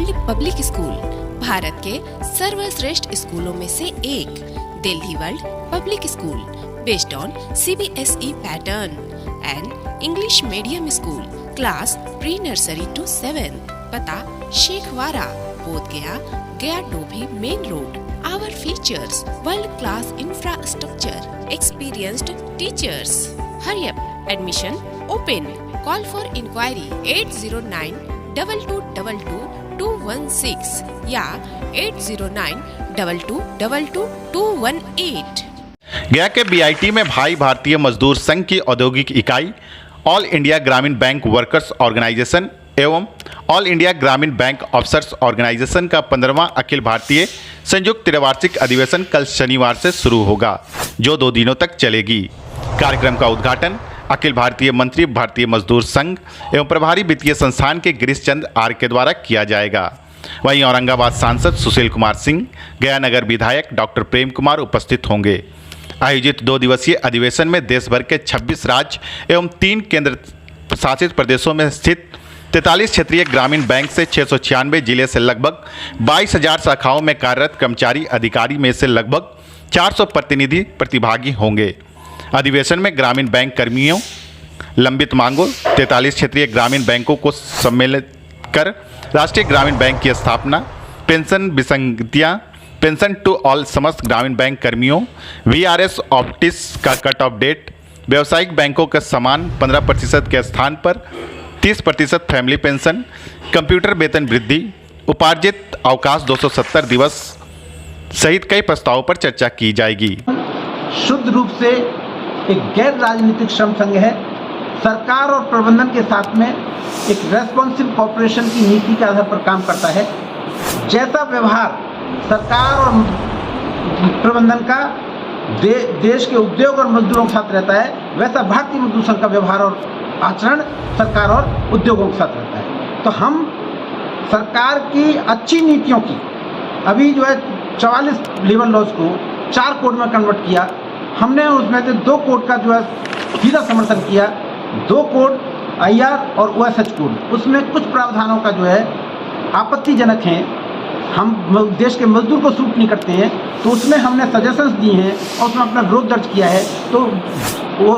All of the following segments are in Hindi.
वर्ल्ड पब्लिक स्कूल भारत के सर्वश्रेष्ठ स्कूलों में से एक। Delhi world public school based on CBSE pattern and English medium school class pre nursery to 7। पता Shekhwara, Bodh Gaya, Gaya Dobhi main road. Our features world class infrastructure, experienced teachers. Hurry up, admission open. Call for inquiry 809-2222-216 या 809-2222-218। गया के BIT में भाई भारतीय मजदूर संघ की औद्योगिक इकाई, ऑल इंडिया ग्रामीण बैंक वर्कर्स ऑर्गेनाइजेशन एवं ऑल इंडिया ग्रामीण बैंक ऑफिसर्स ऑर्गेनाइजेशन का 15वां अखिल भारतीय संयुक्त त्रिवार्षिक अधिवेशन कल शनिवार से शुरू होगा, जो 2 दिनों तक चलेगी। कार्यक्रम का उद्घाटन अखिल भारतीय मंत्री भारतीय मजदूर संघ एवं प्रभारी वित्तीय संस्थान के गिरीश चंद्र आर के द्वारा किया जाएगा। वहीं औरंगाबाद सांसद सुशील कुमार सिंह, गया नगर विधायक डॉक्टर प्रेम कुमार उपस्थित होंगे। आयोजित 2 दिवसीय अधिवेशन में देश भर के 26 राज्य एवं 3 केंद्र शासित प्रदेशों में स्थित 43 क्षेत्रीय ग्रामीण बैंक से 696 जिले से लगभग 22,000 शाखाओं में कार्यरत कर्मचारी अधिकारी में से लगभग 400 प्रतिनिधि प्रतिभागी होंगे। अधिवेशन में ग्रामीण बैंक कर्मियों, लंबित मांगों, 43 क्षेत्रीय ग्रामीण बैंकों को सम्मिलित कर राष्ट्रीय ग्रामीण बैंक की स्थापना, पेंशन विसंगतियाँ, पेंशन टू ऑल समस्त ग्रामीण बैंक कर्मियों, VRS ऑप्टिस का कट ऑफ डेट, व्यावसायिक बैंकों के समान 15% के स्थान पर 30% फैमिली पेंशन, कंप्यूटर वेतन वृद्धि, उपार्जित अवकाश 270 दिवस सहित कई प्रस्तावों पर चर्चा की जाएगी। शुद्ध रूप से एक गैर राजनीतिक श्रम संघ है। सरकार और प्रबंधन के साथ में एक रेस्पॉन्सिव कॉर्पोरेशन की नीति के आधार पर काम करता है। जैसा व्यवहार सरकार और प्रबंधन का देश के उद्योग और मजदूरों के साथ रहता है, वैसा भारतीय मजदूर संघ का व्यवहार और आचरण सरकार और उद्योगों के साथ रहता है। तो हम सरकार की अच्छी नीतियों की अभी जो है 44 लेबर लॉज को 4 कोड में कन्वर्ट किया। हमने उसमें से 2 कोड का जो है सीधा समर्थन किया। 2 कोड IR और OSH कोड, उसमें कुछ प्रावधानों का जो है आपत्तिजनक है, हम देश के मजदूर को सूट नहीं करते हैं, तो उसमें हमने सजेशंस दिए हैं और उसमें अपना विरोध दर्ज किया है। तो वो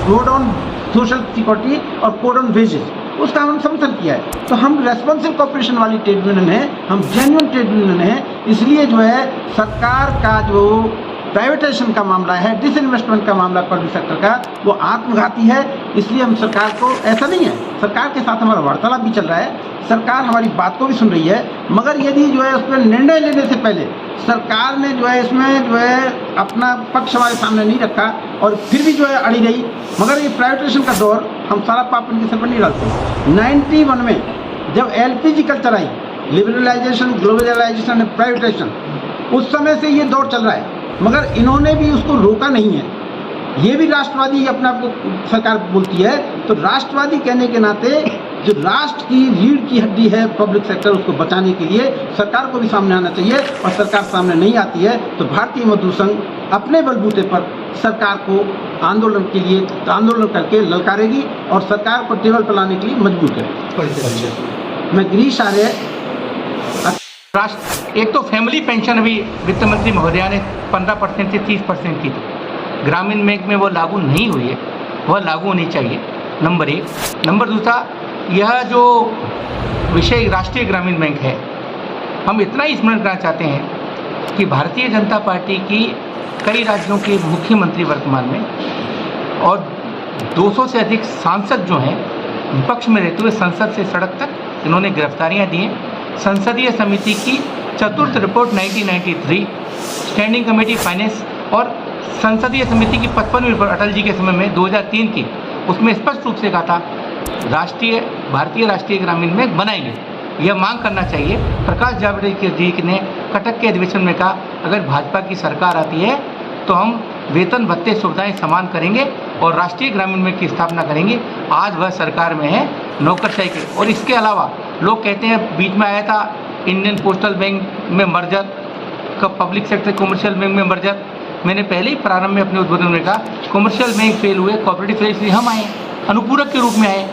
कोड ऑन सोशल सिक्योरिटी और कोड ऑन वेजेस, उसका हमने समर्थन किया है। तो हम रेस्पॉन्सिव कॉर्पोरेशन वाली ट्रेड यूनियन है, हम जेन्युइन ट्रेड यूनियन है। इसलिए जो है सरकार का जो प्राइवेटाइजेशन का मामला है, डिसइन्वेस्टमेंट का मामला पब्लिक सेक्टर का, वो आत्मघाती है। इसलिए हम सरकार को, ऐसा नहीं है, सरकार के साथ हमारा वार्तालाप भी चल रहा है, सरकार हमारी बात को भी सुन रही है, मगर यदि जो है उस पर निर्णय लेने से पहले सरकार ने जो है इसमें जो है अपना पक्ष हमारे सामने नहीं रखा और फिर भी जो है अड़ी रही। मगर ये प्राइवेटाइजेशन का दौर, हम सारा पाप इनके सर पर नहीं डालते। 91 में जब LPG कल्चर आई, लिबरलाइजेशन, ग्लोबलाइजेशन, प्राइवेटाइजेशन, उस समय से ये दौर चल रहा है, मगर इन्होंने भी उसको रोका नहीं है। ये भी राष्ट्रवादी अपने आप को सरकार बोलती है, तो राष्ट्रवादी कहने के नाते जो राष्ट्र की रीढ़ की हड्डी है पब्लिक सेक्टर, उसको बचाने के लिए सरकार को भी सामने आना चाहिए। और सरकार सामने नहीं आती है तो भारतीय मजदूर संघ अपने बलबूते पर सरकार को आंदोलन के लिए आंदोलन करके ललकारेगी और सरकार को टेबल पर लाने के लिए मजबूर करेगी। मैं गिरीश आर्य। एक तो फैमिली पेंशन अभी वित्त मंत्री महोदया ने 15% से 30% की थी, ग्रामीण बैंक में वो लागू नहीं हुई है, वह लागू होनी चाहिए, नंबर 1। नंबर 2, यह जो विषय राष्ट्रीय ग्रामीण बैंक है, हम इतना ही स्मरण करना चाहते हैं कि भारतीय जनता पार्टी की कई राज्यों के मुख्यमंत्री वर्तमान में और 200 से अधिक सांसद जो हैं विपक्ष में रहते हुए संसद से सड़क तक इन्होंने गिरफ्तारियां दी हैं। संसदीय समिति की 4th report 1993, standing committee finance और संसदीय समिति की 55वीं रिपोर्ट अटल जी के समय में 2003 की, उसमें स्पष्ट रूप से कहा था भारतीय राष्ट्रीय ग्रामीण बैंक बनाएंगे। यह मांग करना चाहिए। प्रकाश जावड़ेकर जी ने कटक के अधिवेशन में कहा, अगर भाजपा की सरकार आती है तो हम वेतन भत्ते सुविधाएं समान करेंगे और राष्ट्रीय ग्रामीण बैंक की स्थापना करेंगे। आज वह सरकार में है, नौकरशाही के। और इसके अलावा लोग कहते हैं बीच में आया था इंडियन पोस्टल बैंक में merger, public sector commercial bank में मर्जर। मैंने पहले ही प्रारंभ में अपने उद्बोधन में कहा, कमर्शियल बैंक फेल हुए, कोऑपरेटिव फेल, हम आए, अनुपूरक के रूप में आए।